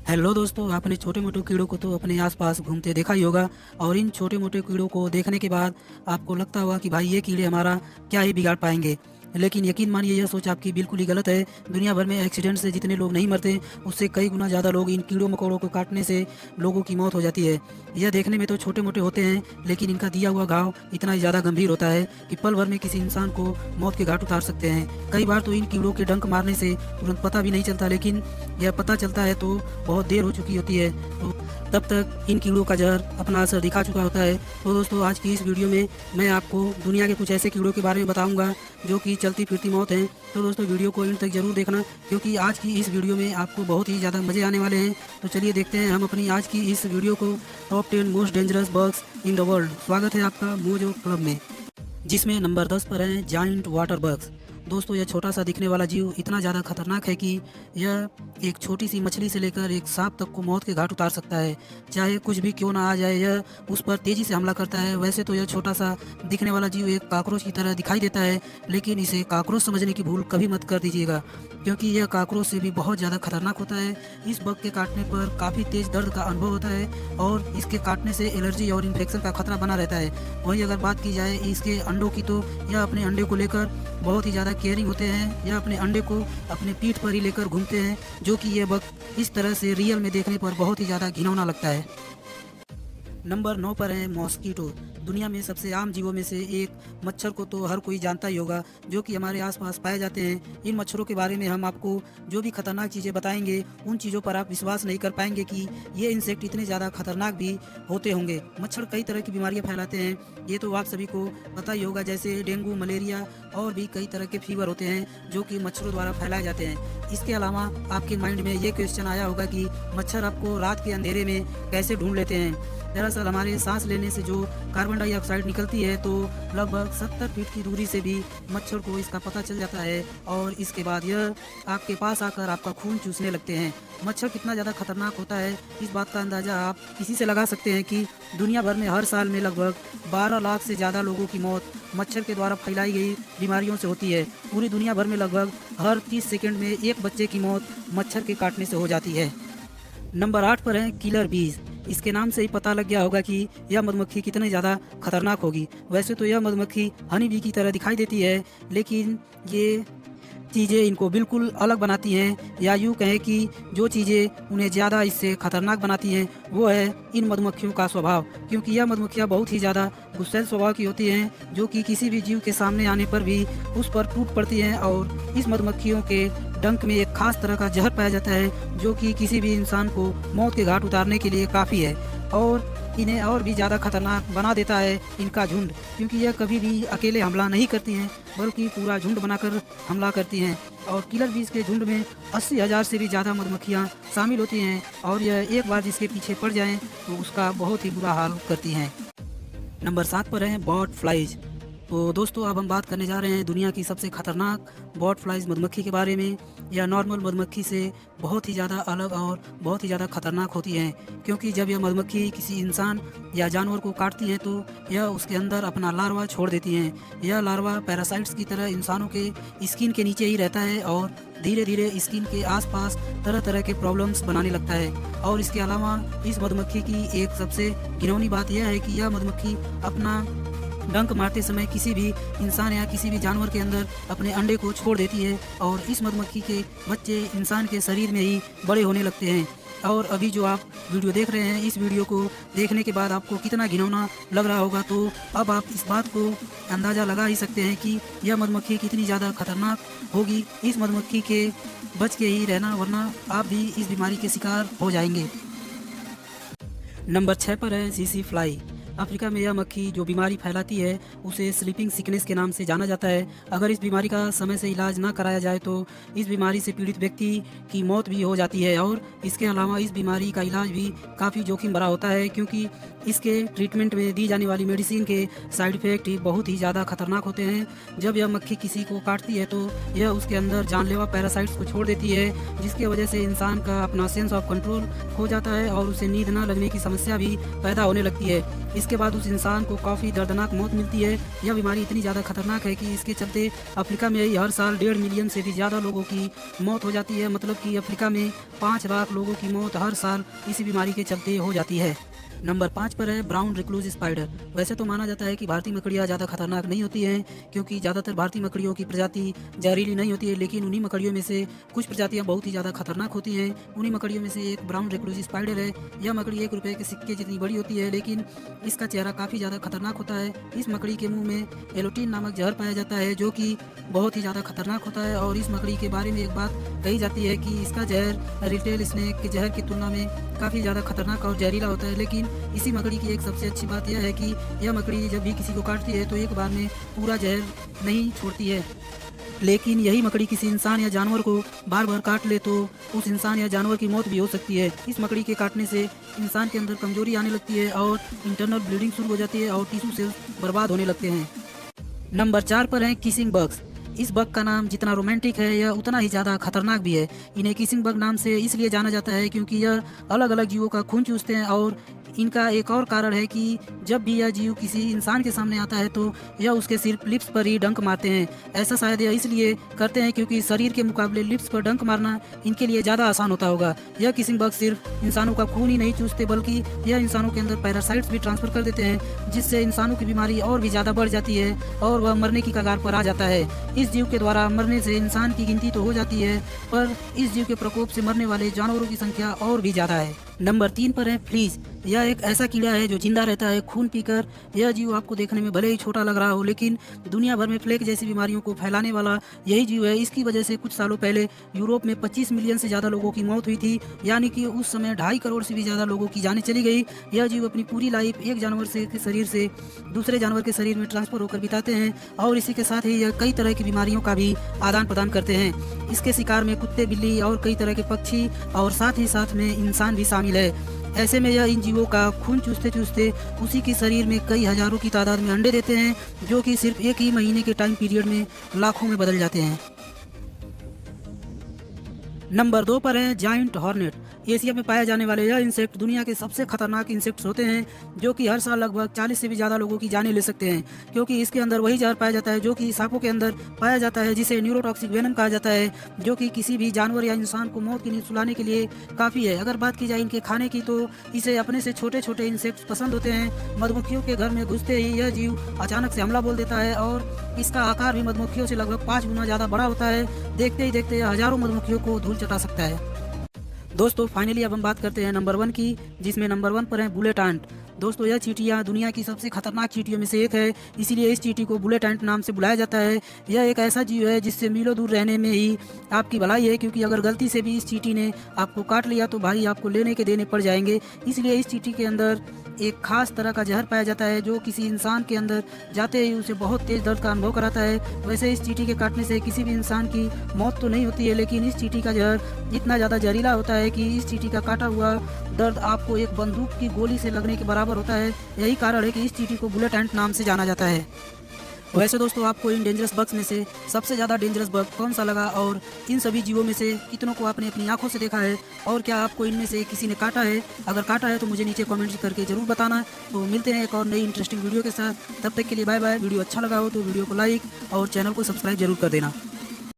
Hello दोस्तों, आपने छोटे मोटे कीड़ों को तो अपने आसपास घूमते देखा ही होगा। और इन छोटे मोटे कीड़ों को देखने के बाद आपको लगता होगा कि भाई ये कीड़े हमारा क्या ही बिगाड़ पाएंगे। लेकिन यकीन मानिए, यह सोच आपकी बिल्कुल ही गलत है। दुनिया भर में एक्सीडेंट से जितने लोग नहीं मरते, उससे कई गुना ज़्यादा लोग इन कीड़ों मकोड़ों को काटने से लोगों की मौत हो जाती है। यह देखने में तो छोटे मोटे होते हैं, लेकिन इनका दिया हुआ घाव इतना ही ज़्यादा गंभीर होता है कि पल भर में किसी इंसान को मौत के घाट उतार सकते हैं। कई बार तो इन कीड़ों के डंक मारने से तुरंत पता भी नहीं चलता, लेकिन यह पता चलता है तो बहुत देर हो चुकी होती है। तो तब तक इन कीड़ों का जहर अपना असर दिखा चुका होता है। तो दोस्तों, आज की इस वीडियो में मैं आपको दुनिया के कुछ ऐसे कीड़ों के बारे में बताऊंगा जो कि चलती फिरती मौत हैं। तो दोस्तों, वीडियो को इन तक जरूर देखना, क्योंकि आज की इस वीडियो में आपको बहुत ही ज़्यादा मज़े आने वाले हैं। तो चलिए देखते हैं हम अपनी आज की इस वीडियो को, top 10 most dangerous bugs in the world. स्वागत है आपका मोजो क्लब में, जिसमें नंबर 10 पर है जायंट वाटर बग्स। दोस्तों, यह छोटा सा दिखने वाला जीव इतना ज़्यादा खतरनाक है कि यह एक छोटी सी मछली से लेकर एक सांप तक को मौत के घाट उतार सकता है। चाहे कुछ भी क्यों ना आ जाए, यह उस पर तेज़ी से हमला करता है। वैसे तो यह छोटा सा दिखने वाला जीव एक काकरोच की तरह दिखाई देता है, लेकिन इसे काकरोच समझने की भूल कभी मत कर दीजिएगा, क्योंकि यह काकरोच से भी बहुत ज़्यादा खतरनाक होता है। इस बग के काटने पर काफ़ी तेज़ दर्द का अनुभव होता है और इसके काटने से एलर्जी और इन्फेक्शन का खतरा बना रहता है। वहीं अगर बात की जाए इसके अंडों की, तो यह अपने अंडे को लेकर बहुत ही ज़्यादा केयरिंग होते हैं। यह अपने अंडे को अपने पीठ पर ही लेकर घूमते हैं, जो कि यह बग इस तरह से रियल में देखने पर बहुत ही ज़्यादा घिनौना लगता है। नंबर 9 पर है मॉस्कीटो। दुनिया में सबसे आम जीवों में से एक मच्छर को तो हर कोई जानता ही होगा, जो कि हमारे आसपास पाए जाते हैं। इन मच्छरों के बारे में हम आपको जो भी खतरनाक चीज़ें बताएंगे, उन चीज़ों पर आप विश्वास नहीं कर पाएंगे कि ये इंसेक्ट इतने ज़्यादा खतरनाक भी होते होंगे। मच्छर कई तरह की बीमारियां फैलाते हैं, ये तो आप सभी को पता ही होगा, जैसे डेंगू, मलेरिया और भी कई तरह के फीवर होते हैं जो कि मच्छरों द्वारा फैलाए जाते हैं। इसके अलावा आपके माइंड में ये क्वेश्चन आया होगा कि मच्छर आपको रात के अंधेरे में कैसे ढूंढ लेते हैं। दरअसल हमारे सांस लेने से जो कार्बन डाइऑक्साइड निकलती है, तो लगभग 70 फीट की दूरी से भी मच्छर को इसका पता चल जाता है और इसके बाद यह आपके पास आकर आपका खून चूसने लगते हैं। मच्छर कितना ज़्यादा खतरनाक होता है, इस बात का अंदाज़ा आप इसी से लगा सकते हैं कि दुनिया भर में हर साल में लगभग 12 लाख से ज़्यादा लोगों की मौत मच्छर के द्वारा फैलाई गई बीमारियों से होती है। पूरी दुनिया भर में लगभग हर 30 सेकंड में एक बच्चे की मौत मच्छर के काटने से हो जाती है। नंबर 8 पर है किलर बीज। इसके नाम से ही पता लग गया होगा कि यह मधुमक्खी कितनी ज़्यादा खतरनाक होगी। वैसे तो यह मधुमक्खी हनी बी की तरह दिखाई देती है, लेकिन ये चीज़ें इनको बिल्कुल अलग बनाती हैं, या यूँ कहें कि जो चीज़ें उन्हें ज़्यादा इससे खतरनाक बनाती हैं वो है इन मधुमक्खियों का स्वभाव। क्योंकि यह मधुमक्खियाँ बहुत ही ज़्यादा गुस्सैल स्वभाव की होती हैं, जो कि किसी भी जीव के सामने आने पर भी उस पर टूट पड़ती हैं। और इस मधुमक्खियों के डंक में एक खास तरह का जहर पाया जाता है, जो कि किसी भी इंसान को मौत के घाट उतारने के लिए काफ़ी है। और इन्हें और भी ज़्यादा खतरनाक बना देता है इनका झुंड, क्योंकि यह कभी भी अकेले हमला नहीं करती हैं, बल्कि पूरा झुंड बनाकर हमला करती हैं। और किलर बीज के झुंड में 80,000 से भी ज़्यादा मधुमक्खियाँ शामिल होती हैं, और यह एक बार जिसके पीछे पड़ जाएं तो उसका बहुत ही बुरा हाल करती हैं। नंबर 7 पर है बॉट फ्लाइज। तो दोस्तों, अब हम बात करने जा रहे हैं दुनिया की सबसे खतरनाक बॉट फ्लाइज मधुमक्खी के बारे में। यह नॉर्मल मधुमक्खी से बहुत ही ज़्यादा अलग और बहुत ही ज़्यादा खतरनाक होती है, क्योंकि जब यह मधुमक्खी किसी इंसान या जानवर को काटती है तो यह उसके अंदर अपना लार्वा छोड़ देती हैं। यह लार्वा पैरासाइट्स की तरह इंसानों के स्किन के नीचे ही रहता है और धीरे धीरे स्किन के आसपास तरह तरह के प्रॉब्लम्स बनाने लगता है। और इसके अलावा इस मधुमक्खी की एक सबसे घिनौनी बात यह है कि यह मधुमक्खी अपना डंक मारते समय किसी भी इंसान या किसी भी जानवर के अंदर अपने अंडे को छोड़ देती है, और इस मधुमक्खी के बच्चे इंसान के शरीर में ही बड़े होने लगते हैं। और अभी जो आप वीडियो देख रहे हैं, इस वीडियो को देखने के बाद आपको कितना घिनौना लग रहा होगा, तो अब आप इस बात को अंदाज़ा लगा ही सकते हैं कि यह मधुमक्खी कितनी ज़्यादा खतरनाक होगी। इस मधुमक्खी के बच के ही रहना, वरना आप भी इस बीमारी के शिकार हो जाएंगे। नंबर 6 पर है सीसी फ्लाई। अफ्रीका में यह मक्खी जो बीमारी फैलाती है उसे स्लीपिंग सिकनेस के नाम से जाना जाता है। अगर इस बीमारी का समय से इलाज ना कराया जाए तो इस बीमारी से पीड़ित व्यक्ति की मौत भी हो जाती है। और इसके अलावा इस बीमारी का इलाज भी काफ़ी जोखिम भरा होता है, क्योंकि इसके ट्रीटमेंट में दी जाने वाली मेडिसिन के साइड इफ़ेक्ट बहुत ही ज़्यादा खतरनाक होते हैं। जब यह मक्खी किसी को काटती है तो यह उसके अंदर जानलेवा पैरासाइट्स को छोड़ देती है, जिसकी वजह से इंसान का अपना सेंस ऑफ कंट्रोल खो जाता है और उसे नींद न लगने की समस्या भी पैदा होने लगती है। इसके बाद उस इंसान को काफ़ी दर्दनाक मौत मिलती है। यह बीमारी इतनी ज़्यादा खतरनाक है कि इसके चलते अफ्रीका में ही हर साल 1.5 मिलियन से भी ज़्यादा लोगों की मौत हो जाती है। मतलब कि अफ्रीका में 5 लाख लोगों की मौत हर साल इसी बीमारी के चलते हो जाती है। नंबर 5 पर है ब्राउन रिक्लूज स्पाइडर। वैसे तो माना जाता है कि भारतीय मकड़ियाँ ज़्यादा खतरनाक नहीं होती हैं, क्योंकि ज़्यादातर भारतीय मकड़ियों की प्रजाति जहरीली नहीं होती है, लेकिन उन्हीं मकड़ियों में से कुछ प्रजातियाँ बहुत ही ज़्यादा खतरनाक होती हैं। उन्हीं मकड़ियों में से एक ब्राउन रिक्लूज स्पाइडर है। यह मकड़ी 1 रुपये के सिक्के जितनी बड़ी होती है, लेकिन इसका चेहरा काफ़ी ज़्यादा खतरनाक होता है। इस मकड़ी के मुँह में एलोटीन नामक जहर पाया जाता है, जो कि बहुत ही ज़्यादा खतरनाक होता है। और इस मकड़ी के बारे में एक बात कही जाती है कि इसका जहर रिटेल स्नेक के जहर की तुलना में काफ़ी ज़्यादा खतरनाक और जहरीला होता है। लेकिन इसी मकड़ी की एक सबसे अच्छी बात यह है कि यह मकड़ी जब भी किसी को काटती है तो एक बार में पूरा जहर नहीं छोड़ती है। लेकिन यही मकड़ी किसी इंसान या जानवर को बार बार काट ले तो उस इंसान या जानवर की मौत भी हो सकती है। इस मकड़ी के काटने से इंसान के अंदर कमजोरी आने लगती है और इंटरनल ब्लीडिंग शुरू हो जाती है और टिश्यू सेल्स बर्बाद होने लगते हैं। नंबर 4 पर है किसिंग बग्स। इस बग का नाम जितना रोमांटिक है यह उतना ही ज़्यादा खतरनाक भी है। इन्हें किसिंग बग नाम से इसलिए जाना जाता है क्योंकि यह अलग अलग जीवों का खून चूसते हैं। और इनका एक और कारण है कि जब भी यह जीव किसी इंसान के सामने आता है तो यह उसके सिर्फ लिप्स पर ही डंक मारते हैं। ऐसा शायद यह इसलिए करते हैं क्योंकि शरीर के मुकाबले लिप्स पर डंक मारना इनके लिए ज़्यादा आसान होता होगा। यह किसिंग बग सिर्फ इंसानों का खून ही नहीं चूसते, बल्कि यह इंसानों के अंदर पैरासाइट्स भी ट्रांसफर कर देते हैं, जिससे इंसानों की बीमारी और भी ज़्यादा बढ़ जाती है और वह मरने की कगार पर आ जाता है। इस जीव के द्वारा मरने से इंसान की गिनती तो हो जाती है, पर इस जीव के प्रकोप से मरने वाले जानवरों की संख्या और भी ज़्यादा है। नंबर 3 पर है फ्लीज। यह एक ऐसा कीड़ा है जो जिंदा रहता है खून पीकर। यह जीव आपको देखने में भले ही छोटा लग रहा हो, लेकिन दुनिया भर में प्लेग जैसी बीमारियों को फैलाने वाला यही जीव है। इसकी वजह से कुछ सालों पहले यूरोप में 25 मिलियन से ज़्यादा लोगों की मौत हुई थी, यानी कि उस समय 2.5 करोड़ से भी ज़्यादा लोगों की जानें चली गई। यह जीव अपनी पूरी लाइफ एक जानवर के शरीर से दूसरे जानवर के शरीर में ट्रांसफर होकर बिताते हैं और इसी के साथ ही यह कई तरह की बीमारियों का भी आदान प्रदान करते हैं। इसके शिकार में कुत्ते, बिल्ली और कई तरह के पक्षी और साथ ही साथ में इंसान भी शामिल है। ऐसे में यह इन जीवों का खून चूसते चूसते उसी के शरीर में कई हजारों की तादाद में अंडे देते हैं, जो कि सिर्फ एक ही महीने के टाइम पीरियड में लाखों में बदल जाते हैं। नंबर 2 पर है जायंट हॉर्नेट। एशिया में पाए जाने वाले यह इंसेक्ट दुनिया के सबसे खतरनाक इंसेक्ट्स होते हैं, जो कि हर साल लगभग 40 से भी ज़्यादा लोगों की जानें ले सकते हैं, क्योंकि इसके अंदर वही जहर पाया जाता है जो कि सांपों के अंदर पाया जाता है, जिसे न्यूरोटॉक्सिक वेनम कहा जाता है, जो कि किसी भी जानवर या इंसान को मौत की नींद सुलाने के लिए काफ़ी है। अगर बात की जाए इनके खाने की तो इसे अपने से छोटे छोटे इंसेक्ट्स पसंद होते हैं। मधुमक्खियों के घर में घुसते ही यह जीव अचानक से हमला बोल देता है और इसका आकार भी मधुमक्खियों से लगभग 5 गुना ज़्यादा बड़ा होता है। देखते ही देखते यह हजारों मधुमक्खियों को धूल चटा सकता है। दोस्तों फाइनली अब हम बात करते हैं नंबर 1 की, जिसमें नंबर 1 पर है बुलेट आंट। दोस्तों यह चींटियाँ दुनिया की सबसे खतरनाक चींटियों में से एक है, इसीलिए इस चींटी को बुलेट आंट नाम से बुलाया जाता है। यह एक ऐसा जीव है जिससे मीलों दूर रहने में ही आपकी भलाई है, क्योंकि अगर गलती से भी इस चींटी ने आपको काट लिया तो भाई आपको लेने के देने पड़ जाएंगे। इसलिए इस चींटी के अंदर एक खास तरह का जहर पाया जाता है, जो किसी इंसान के अंदर जाते ही उसे बहुत तेज दर्द का अनुभव कराता है। वैसे इस चींटी के काटने से किसी भी इंसान की मौत तो नहीं होती है, लेकिन इस चींटी का जहर इतना ज़्यादा जहरीला होता है कि इस चींटी का काटा हुआ दर्द आपको एक बंदूक की गोली से लगने के बराबर होता है। यही कारण है कि इस चींटी को बुलेट एंट नाम से जाना जाता है। वैसे दोस्तों आपको इन डेंजरस बग्स में से सबसे ज़्यादा डेंजरस बग कौन सा लगा, और इन सभी जीवों में से कितनों को आपने अपनी आंखों से देखा है, और क्या आपको इनमें से किसी ने काटा है? अगर काटा है तो मुझे नीचे कमेंट करके जरूर बताना। तो मिलते हैं एक और नई इंटरेस्टिंग वीडियो के साथ, तब तक के लिए बाय बाय। वीडियो अच्छा लगा हो तो वीडियो को लाइक और चैनल को सब्सक्राइब जरूर कर देना।